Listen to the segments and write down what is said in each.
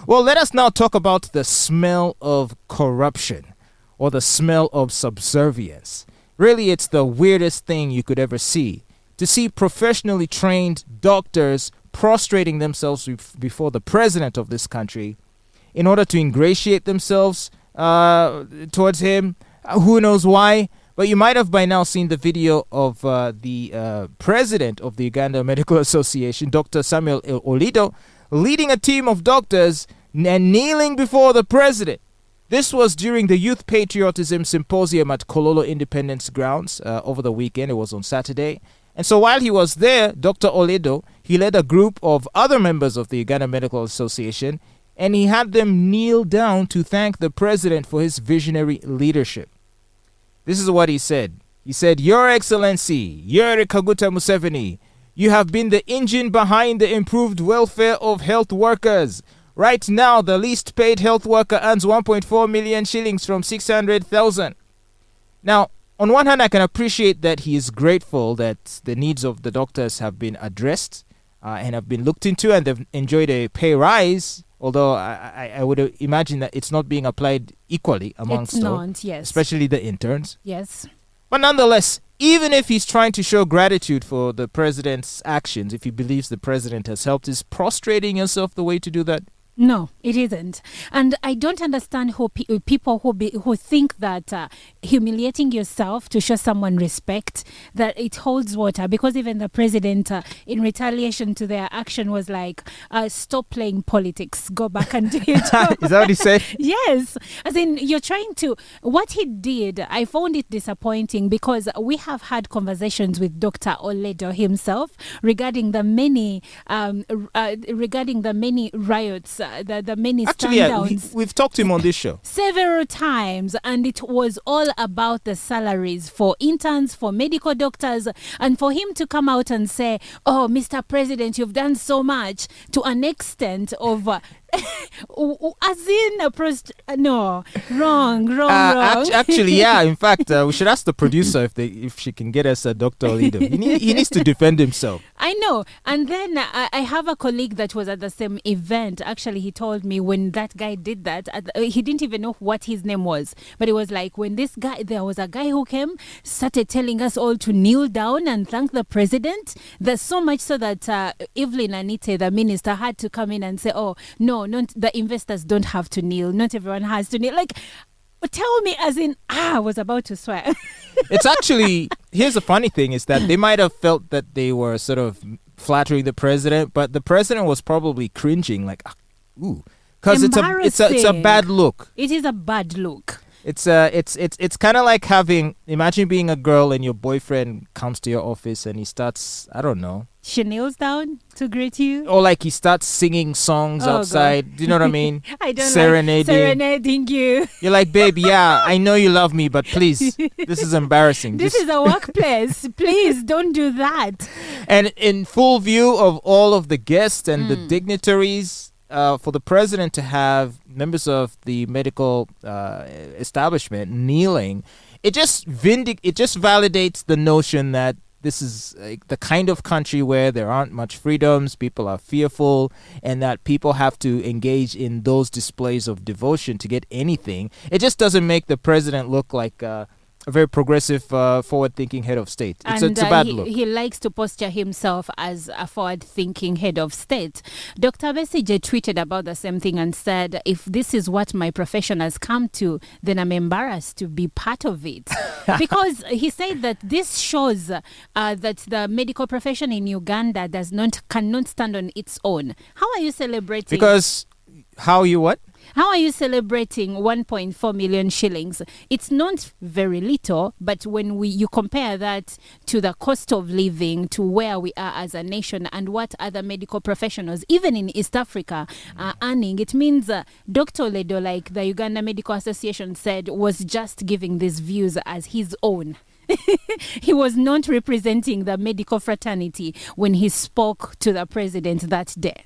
Well, let us now talk about the smell of corruption or the smell of subservience. Really, it's the weirdest thing you could ever see. To see professionally trained doctors prostrating themselves before the president of this country in order to ingratiate themselves towards him. Who knows why? But you might have by now seen the video of the president of the Uganda Medical Association, Dr. Samuel Oledo, leading a team of doctors and kneeling before the president. This was during the Youth Patriotism Symposium at Kololo Independence Grounds over the weekend. It was on Saturday. And so while he was there, Dr. Oledo, he led a group of other members of the Uganda Medical Association, and he had them kneel down to thank the president for his visionary leadership. This is what he said. He said, "Your Excellency, Yoweri Kaguta Museveni, you have been the engine behind the improved welfare of health workers. Right now, the least paid health worker earns 1.4 million shillings from 600,000. Now, on one hand, I can appreciate that he is grateful that the needs of the doctors have been addressed and have been looked into, and they've enjoyed a pay rise, although I would imagine that it's not being applied equally amongst all, yes. Especially the interns. Yes. But nonetheless, even if he's trying to show gratitude for the president's actions, if he believes the president has helped, is prostrating yourself the way to do that? No, it isn't. And I don't understand people who think that humiliating yourself to show someone respect, that it holds water. Because even the president, in retaliation to their action, was like, stop playing politics, go back and do it. Is that what he said? Yes. As in, you're trying to... What he did, I found it disappointing because we have had conversations with Dr. Oledo himself regarding the many riots, the many stand-downs. We've talked to him on this show several times, and it was all about the salaries for interns, for medical doctors, and for him to come out and say, "Oh, Mr. President, you've done so much," to an extent of as in no, wrong. Actually, yeah. In fact, we should ask the producer if she can get us a Dr. Oledo. He needs to defend himself. I know. And then I have a colleague that was at the same event. Actually, he told me when that guy did that, he didn't even know what his name was. But it was like when there was a guy who came, started telling us all to kneel down and thank the president. There's so much so that Evelyn Anite, the minister, had to come in and say, "Oh, no, the investors don't have to kneel. Not everyone has to kneel." Like, tell me, as in, I was about to swear. It's actually, here's the funny thing, is that they might have felt that they were sort of flattering the president, but the president was probably cringing, like, ooh, because it's a bad look. It is a bad look. It's kind of like imagine being a girl and your boyfriend comes to your office and he starts, I don't know. She kneels down to greet you. Or like he starts singing songs outside. God. Do you know what I mean? I don't serenading you. You're like, "Babe, yeah, I know you love me, but please, this is embarrassing. This is a workplace. Please don't do that." And in full view of all of the guests and the dignitaries, for the president to have members of the medical establishment kneeling, it just validates the notion that this is the kind of country where there aren't much freedoms, people are fearful, and that people have to engage in those displays of devotion to get anything. It just doesn't make the president look like a very progressive, forward-thinking head of state. It's a bad look. He likes to posture himself as a forward-thinking head of state. Dr. Besigye tweeted about the same thing and said, "If this is what my profession has come to, then I'm embarrassed to be part of it." Because he said that this shows that the medical profession in Uganda cannot stand on its own. How are you celebrating? Because how you what? How are you celebrating 1.4 million shillings? It's not very little, but when you compare that to the cost of living, to where we are as a nation and what other medical professionals, even in East Africa, are earning, it means Dr. Oledo, like the Uganda Medical Association said, was just giving these views as his own. He was not representing the medical fraternity when he spoke to the president that day.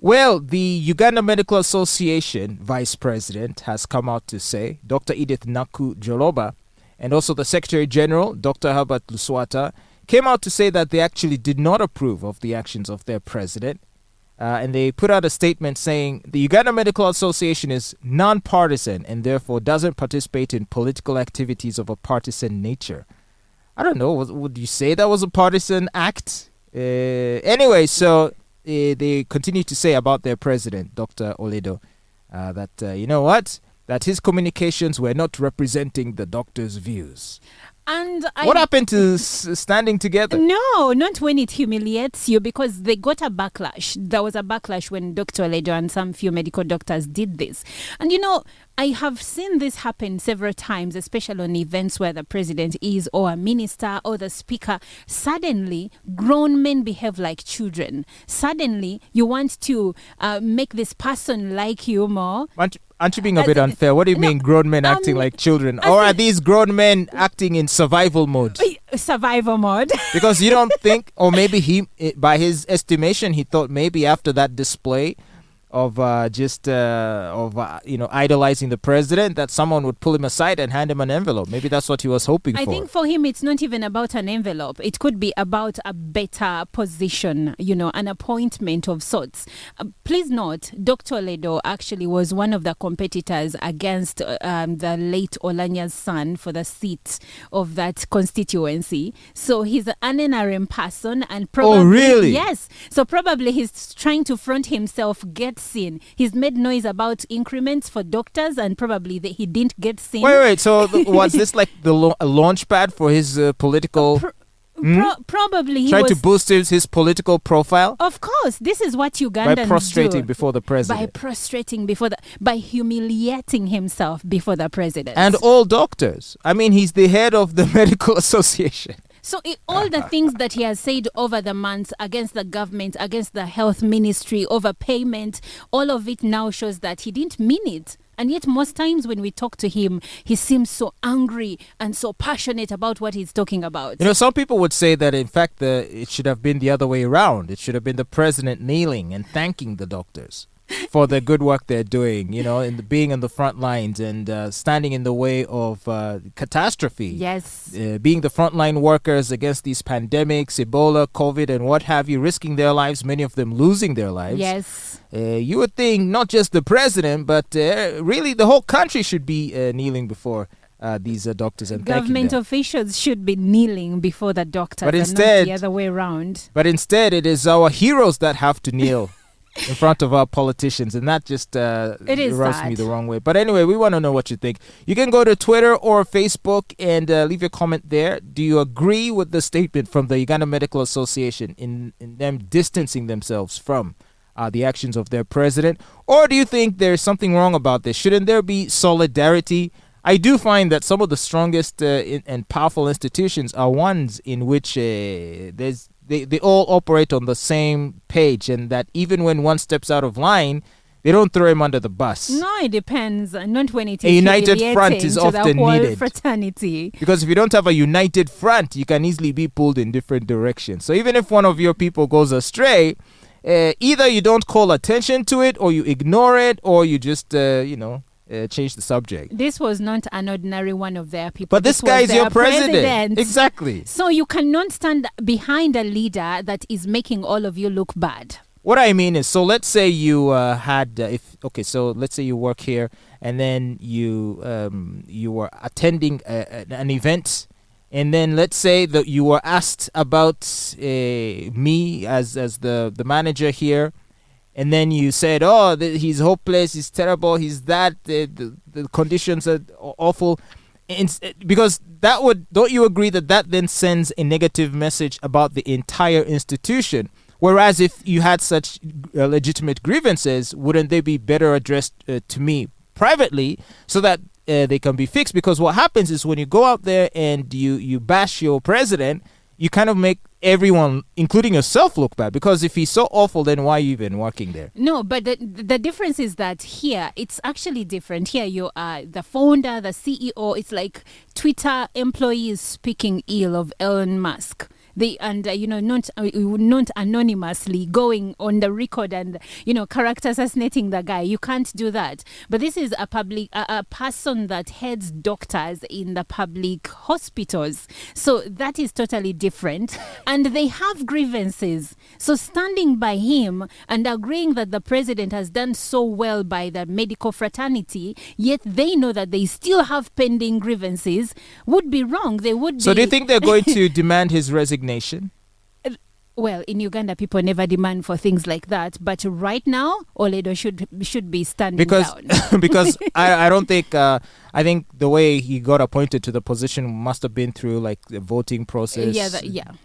Well, the Uganda Medical Association vice president has come out to say, Dr. Edith Naku Joloba, and also the Secretary General, Dr. Herbert Luswata, came out to say that they actually did not approve of the actions of their president. and they put out a statement saying the Uganda Medical Association is non-partisan and therefore doesn't participate in political activities of a partisan nature. I don't know. Would you say that was a partisan act? Anyway, so they continue to say about their president, Dr. Oledo, that, you know what? That his communications were not representing the doctor's views. And what happened to standing together? No, not when it humiliates you, because they got a backlash. There was a backlash when Dr. Oledo and some few medical doctors did this. And I have seen this happen several times, especially on events where the president is, or a minister, or the speaker. Suddenly, grown men behave like children. Suddenly, you want to make this person like you more. Aren't you being a bit unfair? What do you mean grown men acting like children? Or are these grown men acting in survival mode? Survival mode. Because you don't think, or maybe by his estimation, he thought maybe after that display of idolizing the president, that someone would pull him aside and hand him an envelope. Maybe that's what he was hoping for. I think for him, it's not even about an envelope. It could be about a better position, an appointment of sorts. Please note, Dr. Oledo actually was one of the competitors against the late Olanya's son for the seat of that constituency. So he's an NRM person, and probably... Oh, really? Yes. So probably he's trying to front himself, get seen. He's made noise about increments for doctors, and probably he didn't get seen. Wait. So was this like a launch pad for his political... Probably he trying was to boost his political profile? Of course. This is what Ugandans by prostrating do. Before the president. By prostrating by humiliating himself before the president. And all doctors. I mean, he's the head of the Medical Association. So all the things that he has said over the months against the government, against the health ministry, overpayment, all of it now shows that he didn't mean it. And yet most times when we talk to him, he seems so angry and so passionate about what he's talking about. Some people would say that, in fact, it should have been the other way around. It should have been the president kneeling and thanking the doctors for the good work they're doing, being on the front lines and standing in the way of catastrophe. Yes. Being the frontline workers against these pandemics, Ebola, COVID, and what have you, risking their lives, many of them losing their lives. Yes. You would think not just the president, but really the whole country should be kneeling before these doctors and government officials should be kneeling before the doctors, but instead, and not the other way around. But instead, it is our heroes that have to kneel in front of our politicians, and that just rubs me the wrong way. But anyway, we want to know what you think. You can go to Twitter or Facebook and leave your comment there. Do you agree with the statement from the Uganda Medical Association in them distancing themselves from the actions of their president? Or do you think there's something wrong about this? Shouldn't there be solidarity? I do find that some of the strongest and powerful institutions are ones in which they all operate on the same page, and that even when one steps out of line, they don't throw him under the bus. No, it depends. Not when it is a united front is to often the whole needed. Fraternity. Because if you don't have a united front, you can easily be pulled in different directions. So even if one of your people goes astray, either you don't call attention to it, or you ignore it, or you just change the subject. This was not an ordinary one of their people. But this guy is your president. Exactly. So you cannot stand behind a leader that is making all of you look bad. What I mean is, so let's say you so let's say you work here, and then you were attending an event, and then let's say that you were asked about me as the manager here. And then you said, he's hopeless, he's terrible, he's that, the conditions are awful. Because don't you agree that then sends a negative message about the entire institution? Whereas if you had such legitimate grievances, wouldn't they be better addressed to me privately so that they can be fixed? Because what happens is when you go out there and you bash your president, you kind of make everyone, including yourself, look bad. Because if he's so awful, then why are you even working there? No, but the difference is that here, it's actually different. Here you are the founder, the CEO. It's like Twitter employees speaking ill of Elon Musk. not anonymously going on the record and character assassinating the guy. You can't do that. But this is a person that heads doctors in the public hospitals, so that is totally different. And they have grievances. So standing by him and agreeing that the president has done so well by the medical fraternity, yet they know that they still have pending grievances, would be wrong. They would. So do you think they're going to demand his resignation? Well, in Uganda, people never demand for things like that. But right now, Oledo should be standing down. Because I don't think, I think the way he got appointed to the position must have been through like the voting process,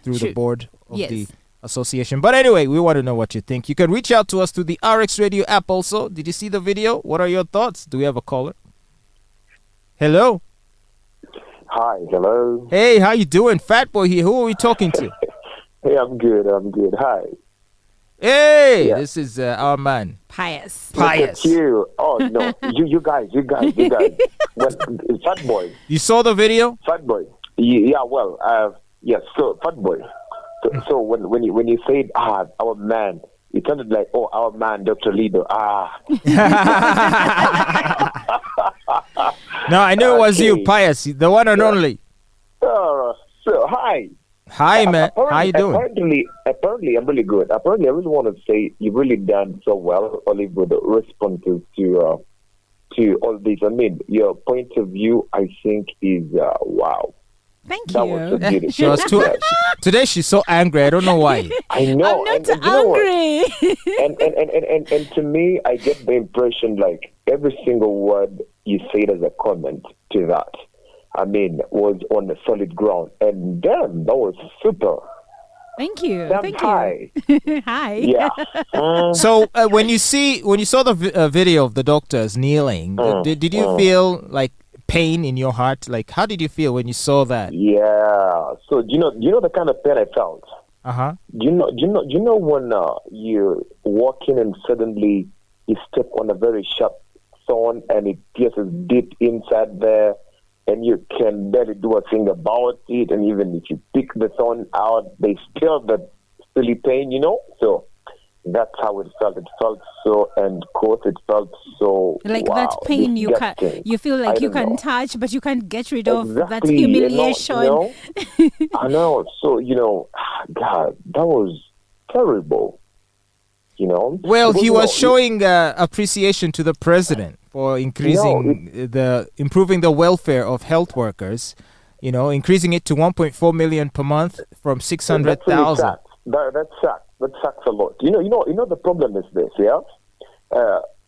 through the board of the association. But anyway, we want to know what you think. You can reach out to us through the RX Radio app also. Did you see the video? What are your thoughts? Do we have a caller? Hello? Hi, hello. Hey, how you doing? Fatboy here. Who are we talking to? Hey, I'm good. Hi. Hey, this is our man. Pious. Look at you. Oh, no. you guys. Fatboy. You saw the video? Fatboy. Yeah, well, yes. So, Fatboy. So when you said, our man, it sounded like, our man, Dr. Oledo. No, I knew it was you, Pious, the one and only. So, hi. Hi, man. How you doing? Apparently, I'm really good. Apparently, I really want to say you've really done so well, Olive, with the responses to all this. I mean, your point of view, I think, is wow. Thank that you. Was so beautiful. Today she's so angry. I don't know why. I know. I'm not angry. And to me, I get the impression like every single word you said as a comment to that, I mean, was on a solid ground. And damn, that was super. Thank you. Thank you. Hi. Yeah. So when you saw the video of the doctors kneeling, did you feel like pain in your heart? Like, how did you feel when you saw that? Yeah. So do you know the kind of pain I felt? Do you know when you're walking and suddenly you step on a very sharp thorn and it pierces deep inside there, and you can barely do a thing about it, and even if you pick the thorn out, they still the silly pain, So that's how it felt. It felt so, and it felt so like that pain you feel like you can touch, but you can't get rid of that humiliation. I know. So God, that was terrible. Well, he was showing appreciation to the president for improving the welfare of health workers. Increasing it to 1.4 million per month from 600,000. That sucks a lot. The problem is this,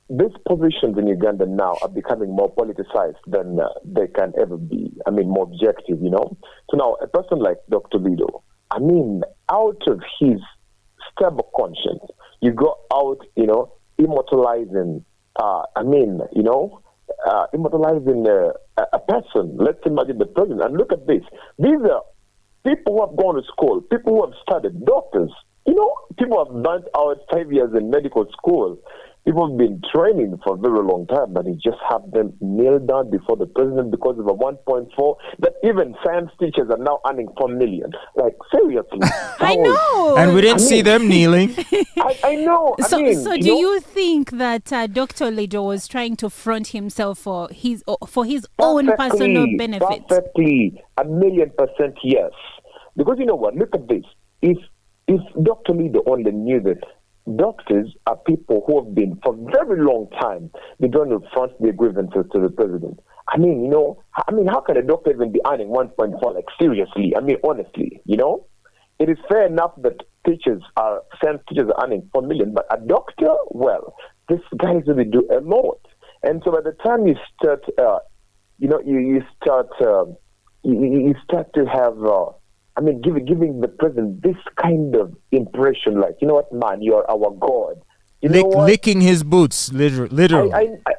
these positions in Uganda now are becoming more politicized than they can ever be. I mean, more objective, So now, a person like Dr. Oledo, I mean, out of his stable conscience, you go out, immortalizing, immortalizing a person. Let's imagine the president. And look at this. These are people who have gone to school, people who have studied, doctors. People have burnt out 5 years in medical school. People have been training for a very long time, but you just have them kneel down before the president because of a 1.4 that even science teachers are now earning 4 million. Like, seriously. I know. And we didn't see them kneeling. I know. So do you think that Dr. Oledo was trying to front himself for his own personal benefit? Perfectly. 1,000,000% yes. Because you know what? Look at this. If Dr. Oledo only knew that doctors are people who have been for a very long time been trying to front their grievances to the president. I mean, how can a doctor even be earning 1.4? Like, seriously? I mean, honestly, it is fair enough that science teachers are earning 4 million, but a doctor, well, this guy is going to do a lot. And so by the time you start, you start to have. Giving the president this kind of impression, like, you know what, man, you are our God. Licking his boots, literally.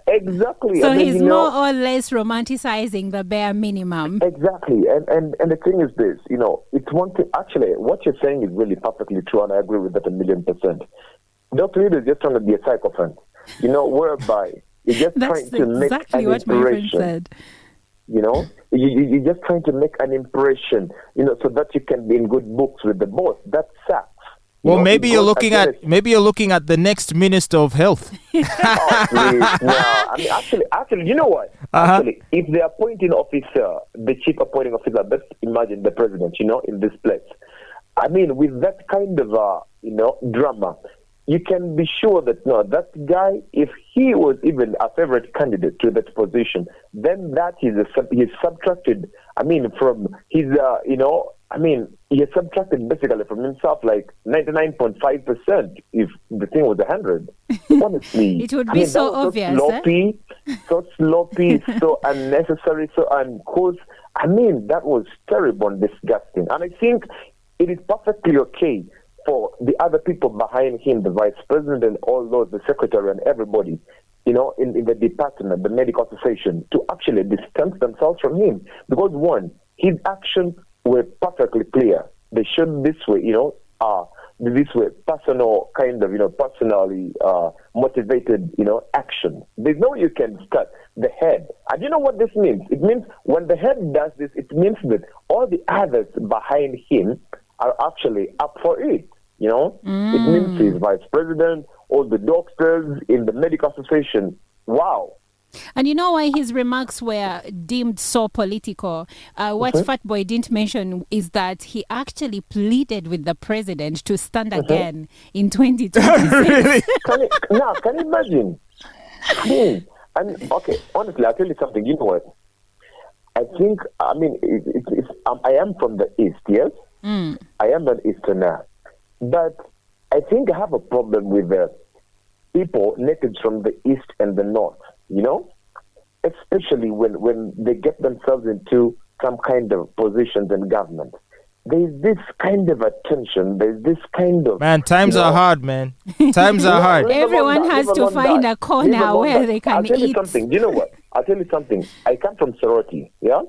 Exactly. So he's more or less romanticizing the bare minimum. Exactly. And the thing is this, it's one thing. Actually, what you're saying is really perfectly true, and I agree with that 1,000,000%. Dr. Oledo is just trying to be a sycophant, whereby you're just trying to make an exactly what my friend said. You're just trying to make an impression, so that you can be in good books with the boss. That sucks. Well, maybe you're looking at the next Minister of Health. Oh, please, no. I mean, actually, you know what? Actually, if the appointing officer, the chief appointing officer, let's imagine the president, in this place. I mean, with that kind of, drama, you can be sure that, that guy, if he was even a favorite candidate to that position, then that he's subtracted, from his, he has subtracted basically from himself like 99.5% if the thing was 100. Honestly. It would be so obvious. So sloppy, so unnecessary, so uncouth. That was terrible and disgusting. And I think it is perfectly okay for the other people behind him, the vice president and all those, the secretary and everybody, in the department, the medical association, to actually distance themselves from him. Because one, his actions were perfectly clear. They showed this way, this way, personal kind of, personally motivated, action. There's no way you can start the head. And you know what this means? It means when the head does this, it means that all the others behind him are actually up for it. It means he's vice president, all the doctors in the medical association. Wow. And you know why his remarks were deemed so political? What Fatboy didn't mention is that he actually pleaded with the president to stand again in 2026. Really? Can you imagine? And okay, honestly, I'll tell you something. You know what? I think, I am from the East, yes? I am an Easterner. But I think I have a problem with people natives from the East and the North, especially when they get themselves into some kind of positions in government. There's this kind of attention. There's this kind of... Man, times are hard, man. Times are hard. Everyone has to find a corner where they can eat. I'll tell you something. You know what? I'll tell you something. I come from Sorority, yeah?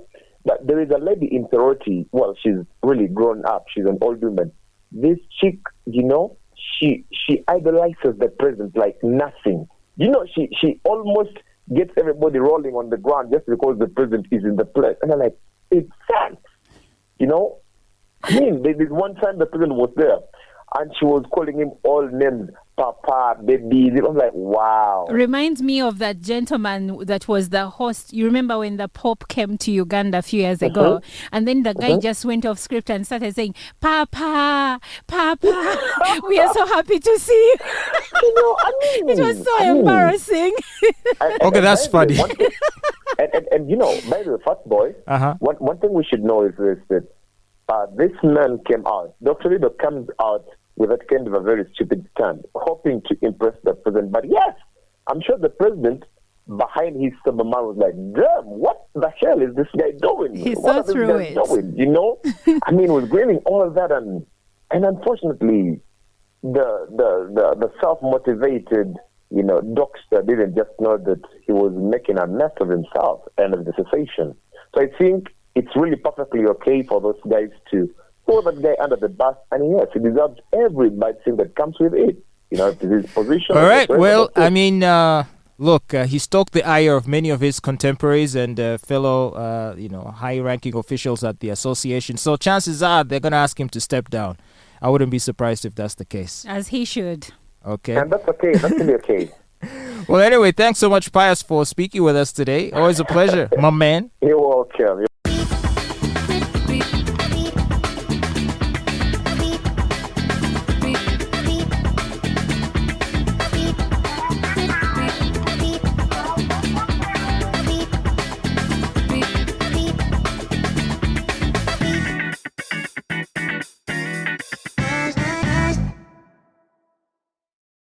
But there is a lady in Sorority. Well, she's really grown up. She's an old woman. This chick, she idolizes the president like nothing. She almost gets everybody rolling on the ground just because the president is in the place. And I'm like, it's sad. There's one time the president was there and she was calling him all names, Papa, baby. I was like, wow. Reminds me of that gentleman that was the host. You remember when the Pope came to Uganda a few years ago, and then the guy just went off script and started saying, Papa, Papa, we are so happy to see you. It was so embarrassing. Okay, that's funny. And by the way, Fatboy, one thing we should know is that this man came out. Dr. Oledo comes out with that kind of a very stupid stand, hoping to impress the president. But yes, I'm sure the president behind his stubborn man was like, damn, what the hell is this guy doing? He saw through it. Was grinning all of that. And unfortunately, the self-motivated, doctor didn't just know that he was making a mess of himself and of the association. So I think it's really perfectly okay for those guys to throw that guy under the bus, and yes, he deserves every bad thing that comes with it. His position. All right. Well, look, he stoked the ire of many of his contemporaries and fellow, high-ranking officials at the association. So chances are they're going to ask him to step down. I wouldn't be surprised if that's the case. As he should. Okay. And that's okay. That's really okay. Well, anyway, thanks so much, Pius, for speaking with us today. Always a pleasure, my man. You're welcome.